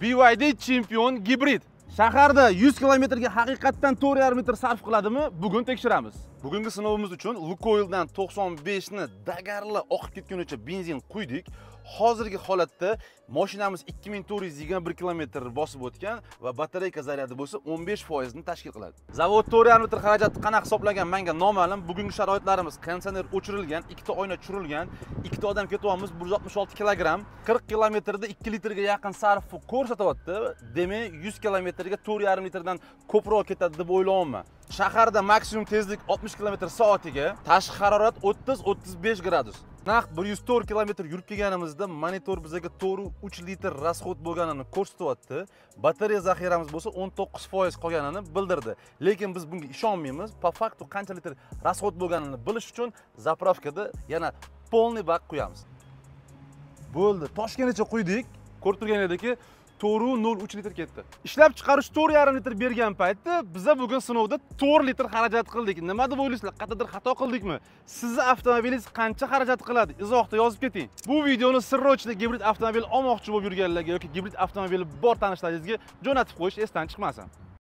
BYD chempion gibrid. Shaharda 100 kilometrga haqiqatdan 4,5 litr sarf qiladimi? Bugun tekshiramiz. Bugungi sinovimiz uchun Lukoildan 95 ni dagarli oqib ketgunicha benzin quydik. Hozirgi holatda mashinamiz 2421 kilometr bosib o'tgan va batareyka zaryadi bo'lsa 15% ni tashkil qiladi. Zavod 4,5 litr xarajatni qanaqa hisoblagan menga noma'lum. Bugungi sharoitlarimiz konditsioner o'chirilgan, ikkita oyna tushirilgan, ikkita odam ketyapmiz, 166 kilogramm, 40 kilometrda 2 litrga yaqin sarfni ko'rsatyapti. Demak, 100 kilometrga 4,5 litrdan ko'proq ketadi deb o'ylayapman. Shaharda maksimum tezlik 60 km/soatiga, tashqi harorat 30-35 gradus. Naq 104 km yurib kelganimizda monitor bizga 4-3 litr rasxod bo'lganini ko'rsatyapti. Batareya zaxiramiz bo'lsa 19% qolganini bildirdi. Lekin biz bunga ishonmaymiz. Po faktu qancha litr rasxod bo'lganini bilish uchun zapravkada yana polniy bak qo'yamiz. Bo'ldi. Toshkentgacha quydik. Ko'rib turganingizki 4,03 litr ketdi. Ishlab chiqarish 4,5 litr bergan paytda biza bugun sinovda 4 litr xarajat qildik. Nima deb o'ylaysizlar? Qat'idir xato qildikmi? Sizni avtomobilingiz qancha xarajat qiladi? Izohda yozib keting. Bu videoni sirrochli gibrid avtomobil olmoqchi bo'lib yurganlarga yoki gibrid avtomobili bor tanishlaringizga jo'natib qo'yish esdan chiqmasin.